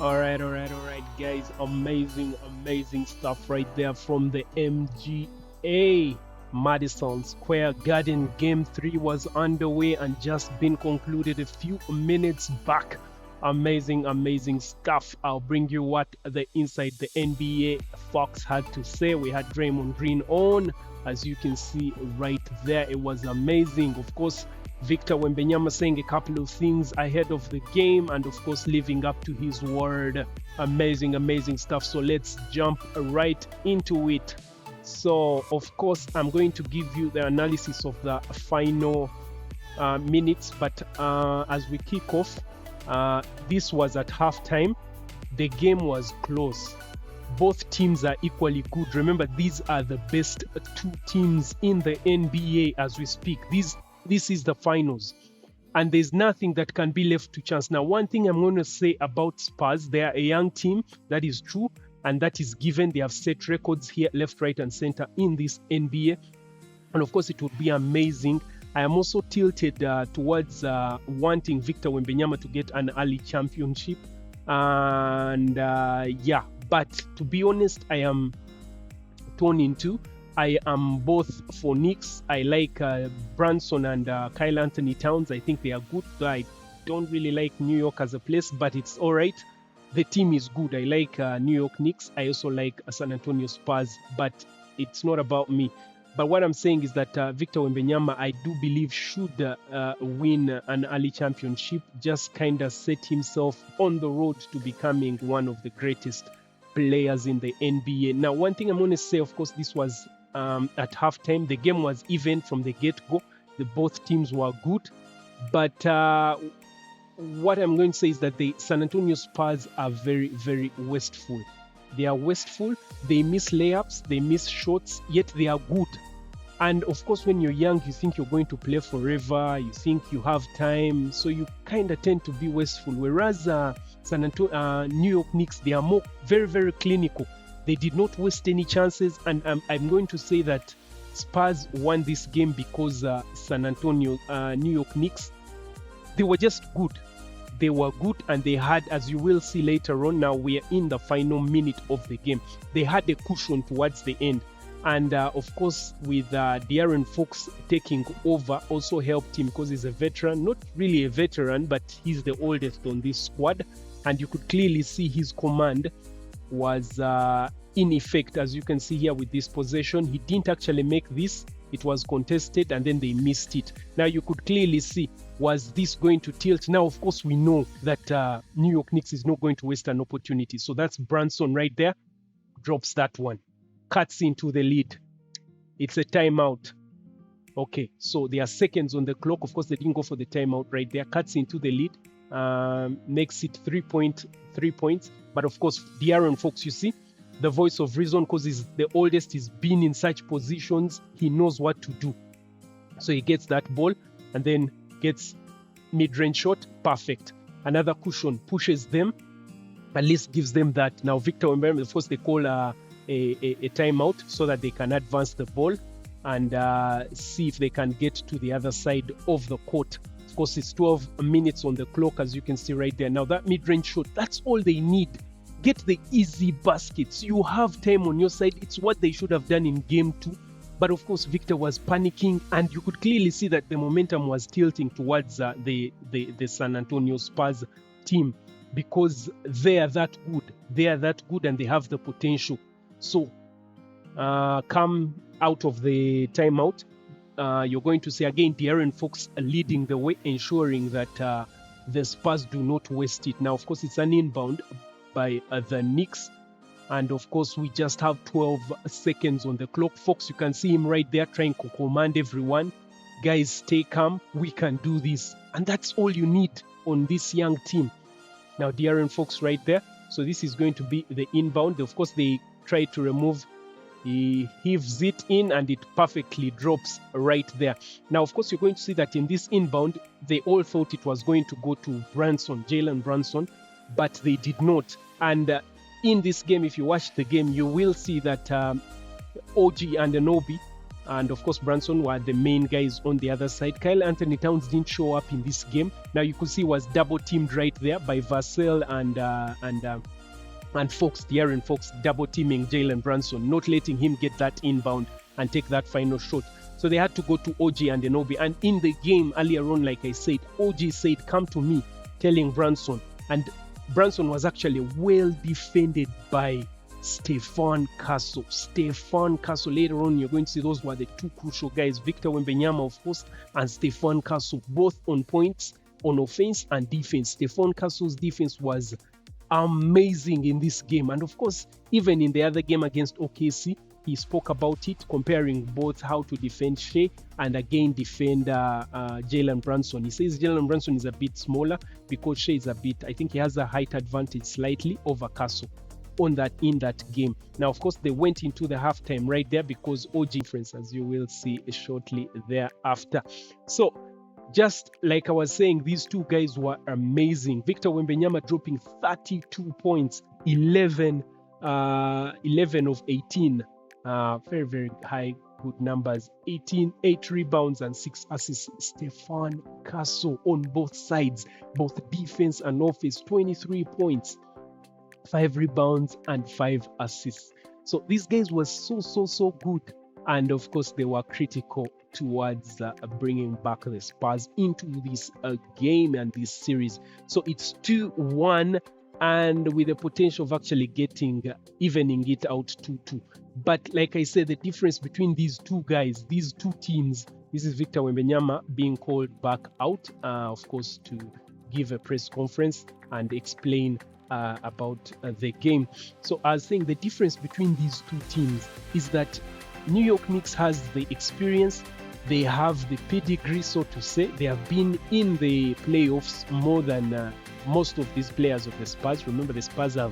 All right, guys. Amazing stuff right there from the MGA. Madison Square Garden Game 3 was underway and just been concluded a few minutes back. Amazing stuff. I'll bring you what the inside the NBA Fox had to say. We had Draymond Green on, as you can see right there. It was amazing. Of course, Victor Wembanyama saying a couple of things ahead of the game and of course living up to his word. Amazing stuff. So let's jump right into it. So of course I'm going to give you the analysis of the final minutes, but as we kick off, this was at halftime. The game was close. Both teams are equally good. Remember, these are the best two teams in the NBA as we speak. This is the finals, and there's nothing that can be left to chance. Now, one thing I'm going to say about Spurs, they are a young team, that is true, and that is given. They have set records here, left, right, and center in this NBA, and of course, it would be amazing. I am also tilted towards wanting Victor Wembanyama to get an early championship, and yeah. But to be honest, I am torn in two. I am both for Knicks. I like Brunson and Kyle Anthony Towns. I think they are good. I don't really like New York as a place, but it's all right. The team is good. I like New York Knicks. I also like San Antonio Spurs, but it's not about me. But what I'm saying is that Victor Wembanyama, I do believe, should win an early championship, just kind of set himself on the road to becoming one of the greatest players in the NBA. Now, one thing I'm going to say, of course, this was at halftime. The game was even from the get-go. Both teams were good. But what I'm going to say is that the San Antonio Spurs are very wasteful. They are wasteful. They miss layups. They miss shots, yet they are good. And of course, when you're young, you think you're going to play forever. You think you have time. So you kind of tend to be wasteful. Whereas New York Knicks, they are more very clinical. They did not waste any chances, and I'm going to say that Spurs won this game because New York Knicks, they were just good. They were good, and they had, as you will see later on, now we are in the final minute of the game, they had a cushion towards the end. And of course, with De'Aaron Fox taking over also helped him because he's a veteran. Not really a veteran, but he's the oldest on this squad. And you could clearly see his command was in effect, as you can see here with this possession. He didn't actually make this. It was contested and then they missed it. Now you could clearly see, was this going to tilt? Now, of course, we know that New York Knicks is not going to waste an opportunity. So that's Brunson right there. Drops that one. Cuts into the lead. It's a timeout. Okay, so there are seconds on the clock. Of course, they didn't go for the timeout right there. Cuts into the lead. Makes it 3 points. But of course, De'Aaron Fox, you see, the voice of reason, because he's the oldest, he's been in such positions, he knows what to do. So he gets that ball and then gets mid-range shot, perfect. Another cushion, pushes them, at least gives them that. Now Victor Wembanyama, of course, they call a timeout so that they can advance the ball and see if they can get to the other side of the court. Of course, it's 12 minutes on the clock, as you can see right there. Now that mid-range shot, that's all they need. Get the easy baskets. You have time on your side. It's what they should have done in game 2. But of course, Victor was panicking, and you could clearly see that the momentum was tilting towards the San Antonio Spurs team, because they are that good. They are that good, and they have the potential. So, come out of the timeout, you're going to see again De'Aaron Fox leading the way, ensuring that the Spurs do not waste it. Now, of course, it's an inbound by the Knicks. And of course, we just have 12 seconds on the clock. Fox, you can see him right there trying to command everyone. Guys, stay calm. We can do this. And that's all you need on this young team. Now, De'Aaron Fox right there. So this is going to be the inbound. Of course, they try to remove. He heaves it in and it perfectly drops right there. Now, of course, you're going to see that in this inbound, they all thought it was going to go to Jalen Brunson, but they did not. And in this game, if you watch the game, you will see that OG Anunoby and of course Brunson were the main guys on the other side. Kyle Anthony Towns didn't show up in this game. Now you could see he was double teamed right there by Vassell and Fox, De'Aaron Fox, double teaming Jalen Brunson, not letting him get that inbound and take that final shot. So they had to go to OG and Anunoby. And in the game earlier on, like I said, OG said, "Come to me," telling Brunson. And Brunson was actually well defended by Stefan Castle. Stefan Castle, later on, you're going to see those were the two crucial guys, Victor Wembanyama, of course, and Stefan Castle, both on points, on offense and defense. Stefan Castle's defense was amazing in this game. And of course, even in the other game against OKC, he spoke about it, comparing both how to defend Shea and again defend Jalen Brunson. He says Jalen Brunson is a bit smaller because Shea is a bit, I think he has a height advantage slightly over Castle in that game. Now, of course, they went into the halftime right there because OG difference, as you will see shortly thereafter. So, just like I was saying, these two guys were amazing. Victor Wembanyama dropping 32 points, 11 of 18. Very, very high, good numbers. 8 rebounds and 6 assists. Stefan Castle on both sides, both defense and offense, 23 points, 5 rebounds and 5 assists. So these guys were so good. And of course, they were critical towards bringing back the Spurs into this game and this series. So it's 2-1 and with the potential of actually evening it out 2-2. But like I said, the difference between these two guys, these two teams, this is Victor Wembanyama being called back out, of course, to give a press conference and explain about the game. So I was saying the difference between these two teams is that New York Knicks has the experience, they have the pedigree, so to say. They have been in the playoffs more than most of these players of the Spurs. Remember, the Spurs there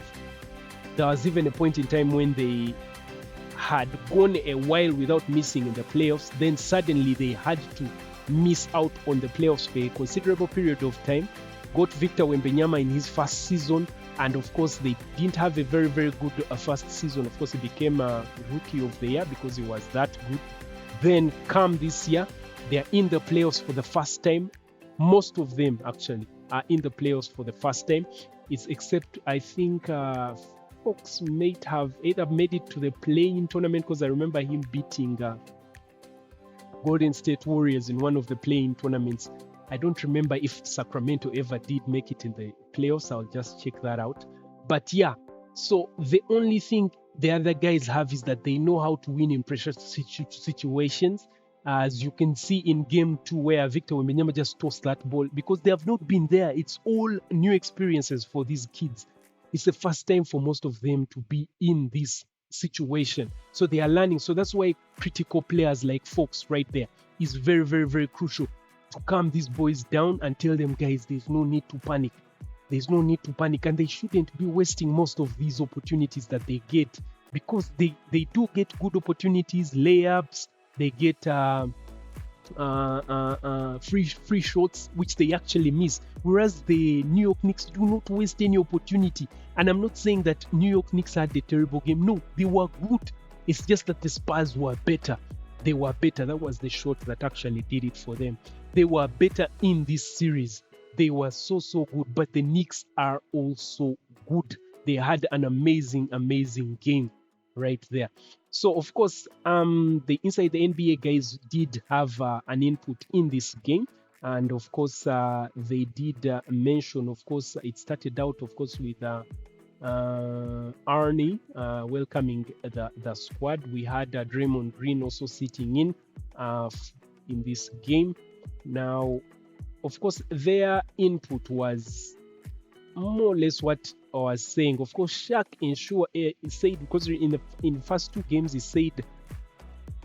was even a point in time when they had gone a while without missing in the playoffs. Then suddenly they had to miss out on the playoffs for a considerable period of time. Got Victor Wembanyama in his first season, and of course they didn't have a very, very good first season. Of course, he became a rookie of the year because he was that good. Then come this year, they're in the playoffs for the first time. Most of them actually are in the playoffs for the first time. It's except I think Fox might have either made it to the play-in tournament, because I remember him beating Golden State Warriors in one of the play-in tournaments. I don't remember if Sacramento ever did make it in the playoffs. I'll just check that out. But yeah, so the only thing the other guys have is that they know how to win in pressure situations. As you can see in game 2 where Victor Wembanyama just tossed that ball, because they have not been there. It's all new experiences for these kids. It's the first time for most of them to be in this situation. So they are learning. So that's why critical players like Fox right there is very, very, very crucial to calm these boys down and tell them, guys, there's no need to panic. There's no need to panic, and they shouldn't be wasting most of these opportunities that they get, because they do get good opportunities, layups, they get free shots, which they actually miss. Whereas the New York Knicks do not waste any opportunity. And I'm not saying that New York Knicks had a terrible game. No, they were good. It's just that the Spurs were better. They were better. That was the shot that actually did it for them. They were better in this series. They were so good. But the Knicks are also good. They had an amazing game right there. So of course, the Inside the NBA guys did have an input in this game, and of course they did mention, of course, it started out, of course, with Arnie welcoming the squad. We had Draymond Green also sitting in this game. Now, of course, their input was more or less what I was saying. Of course, Shaq said, because in the first 2 games he said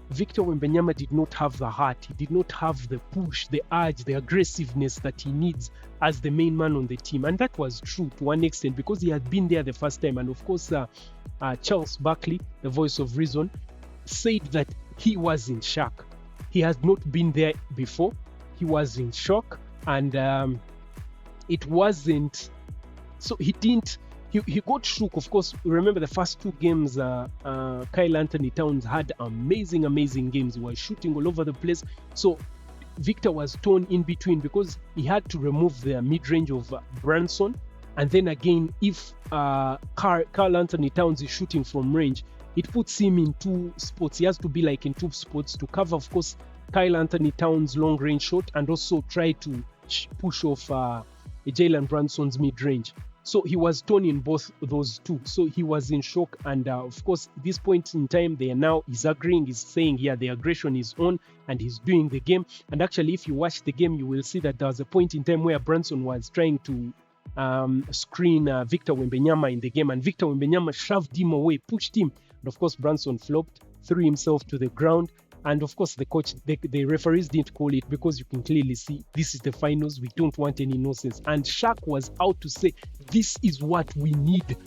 Victor Wembanyama did not have the heart, he did not have the push, the urge, the aggressiveness that he needs as the main man on the team. And that was true to one extent, because he had been there the first time. And of course, Charles Barkley, the voice of reason, said that he was in shock. He had not been there before. He was in shock, and it wasn't. So he didn't he got shook. Of course, remember the first two games, Kyle Anthony Towns had amazing games. He was shooting all over the place. So Victor was torn in between because he had to remove the mid-range of Brunson. And then again, if Kyle Anthony Towns is shooting from range, it puts him in two spots. He has to be like in two spots to cover, of course, Kyle Anthony Towns' long-range shot and also try to push off Jalen Brunson's mid-range. So he was torn in both those two. So he was in shock. And of course, at this point in time, he's agreeing, he's saying, yeah, the aggression is on and he's doing the game. And actually, if you watch the game, you will see that there was a point in time where Brunson was trying to screen Victor Wembanyama in the game. And Victor Wembanyama shoved him away, pushed him. And of course, Brunson flopped, threw himself to the ground. And of course, the referees didn't call it because you can clearly see this is the finals. We don't want any nonsense. And Shaq was out to say, this is what we need.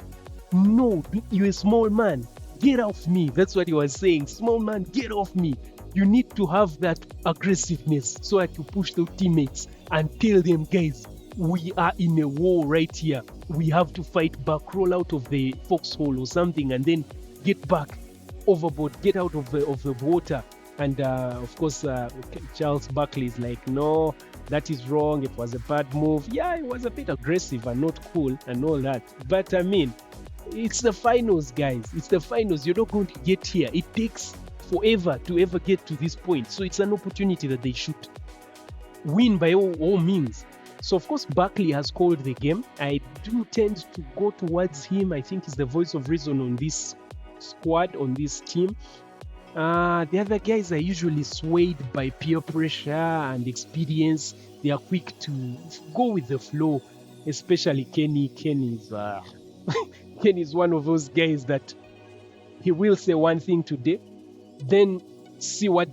No, you're a small man. Get off me. That's what he was saying. Small man, get off me. You need to have that aggressiveness so that you push the teammates and tell them, guys, we are in a war right here. We have to fight back, roll out of the foxhole or something, and then get back overboard, get out of the water. And of course, Charles Barkley is like, no, that is wrong. It was a bad move. Yeah, it was a bit aggressive and not cool and all that. But I mean, it's the finals, guys. It's the finals. You're not going to get here. It takes forever to ever get to this point. So it's an opportunity that they should win by all means. So of course, Barkley has called the game. I do tend to go towards him. I think he's the voice of reason on this squad, on this team. The other guys are usually swayed by peer pressure and experience. They are quick to go with the flow, especially Kenny. Kenny's one of those guys that he will say one thing today, then see how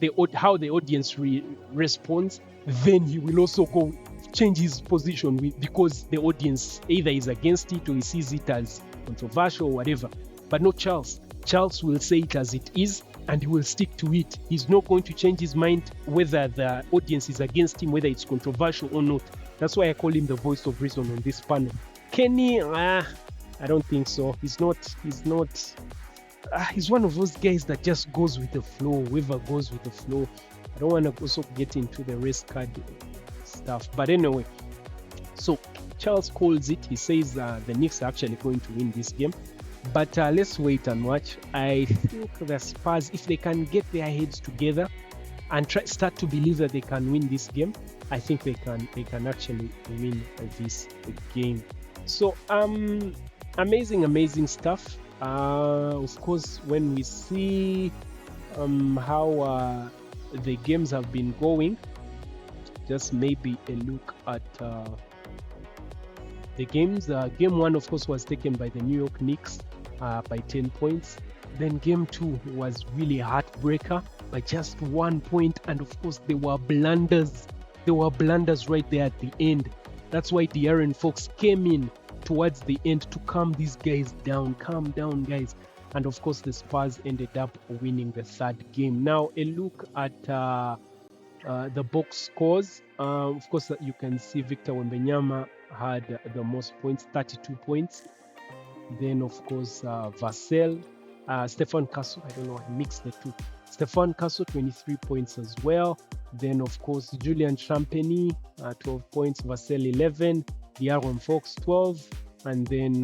the audience responds. Then he will also go change his position because the audience either is against it or he sees it as controversial or whatever. But not Charles. Charles will say it as it is and he will stick to it. He's not going to change his mind whether the audience is against him, whether it's controversial or not. That's why I call him the voice of reason on this panel. Kenny, I don't think so. He's one of those guys that just goes with the flow, whoever goes with the flow. I don't want to also get into the race card stuff. But anyway, so Charles calls it. He says the Knicks are actually going to win this game. But let's wait and watch. I think the Spurs, if they can get their heads together and start to believe that they can win this game, I think they can actually win this game. So amazing stuff. Of course, when we see how the games have been going, just maybe a look at the games. Game 1, of course, was taken by the New York Knicks by 10 points. Then game 2 was really a heartbreaker by just 1 point. And of course, there were blunders. There were blunders right there at the end. That's why De'Aaron Fox came in towards the end to calm these guys down. Calm down, guys. And of course, the Spurs ended up winning the third game. Now, a look at the box scores. Of course, you can see Victor Wembanyama had the most points, 32 points. Then, of course, Vassell, Stefan Castle, I don't know, I mixed the two. Stefan Castle, 23 points as well. Then, of course, Julian Champagny, 12 points. Vassell, 11. De'Aaron Fox, 12. And then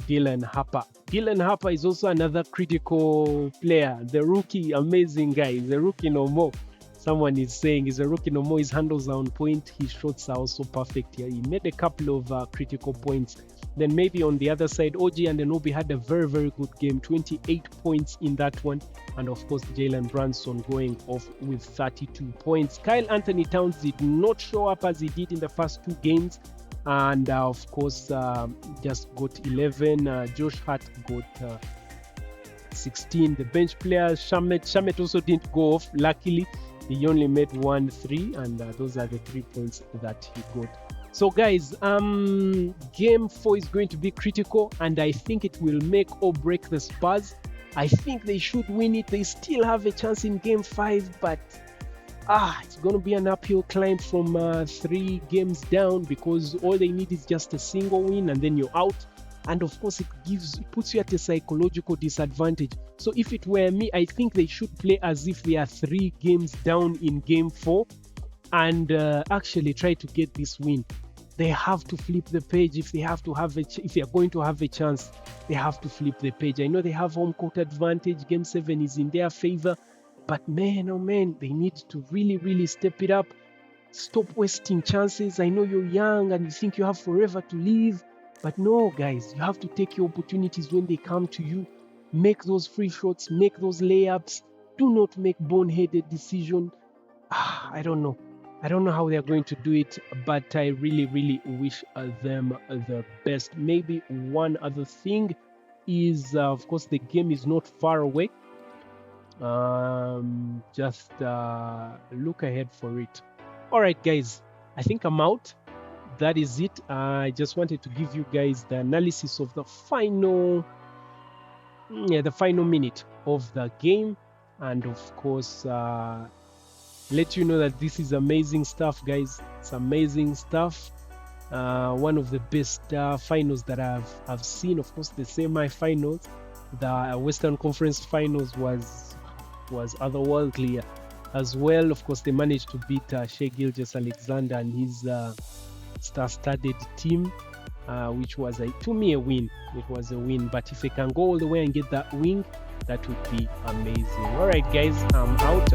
Dylan Harper. Dylan Harper is also another critical player. The rookie, amazing guy. The rookie no more. Someone is saying he's a rookie no more. His handles are on point. His shots are also perfect here. He made a couple of critical points. Then maybe on the other side, OG Anunoby had a very good game. 28 points in that one. And of course, Jalen Brunson going off with 32 points. Kyle Anthony Towns did not show up as he did in the first two games. And of course, just got 11. Josh Hart got 16. The bench players, Shamet also didn't go off. Luckily, he only made 1 3, and those are the 3 points that he got. So guys, game 4 is going to be critical, and I think it will make or break the Spurs. I think they should win it. They still have a chance in game 5, but it's going to be an uphill climb from 3 games down, because all they need is just a single win and then you're out. and of course it puts you at a psychological disadvantage. So if it were me, I think they should play as if they are 3 games down in game 4 and actually try to get this win. They have to flip the page if they have to have if they are going to have a chance. They have to flip the page. I know they have home court advantage. Game 7 is in their favor, but man, oh man, they need to really step it up. Stop wasting chances. I know you're young and you think you have forever to live, but no, guys, you have to take your opportunities when they come to you. Make those free shots, make those layups. Do not make boneheaded decisions. I don't know how they're going to do it, but I really wish them the best. Maybe one other thing is, of course, the game is not far away. Just look ahead for it. All right, guys, I think I'm out. That is it. I just wanted to give you guys the analysis of the final minute of the game, and of course let you know that this is amazing stuff, guys. It's amazing stuff. One of the best finals that I've seen. Of course, the semi-finals, the Western Conference Finals was otherworldly as well. Of course, they managed to beat Shai Gilgeous-Alexander and his star-studded team, which was to me a win. It was a win, but if they can go all the way and get that win, that would be amazing. All right, guys, I'm out.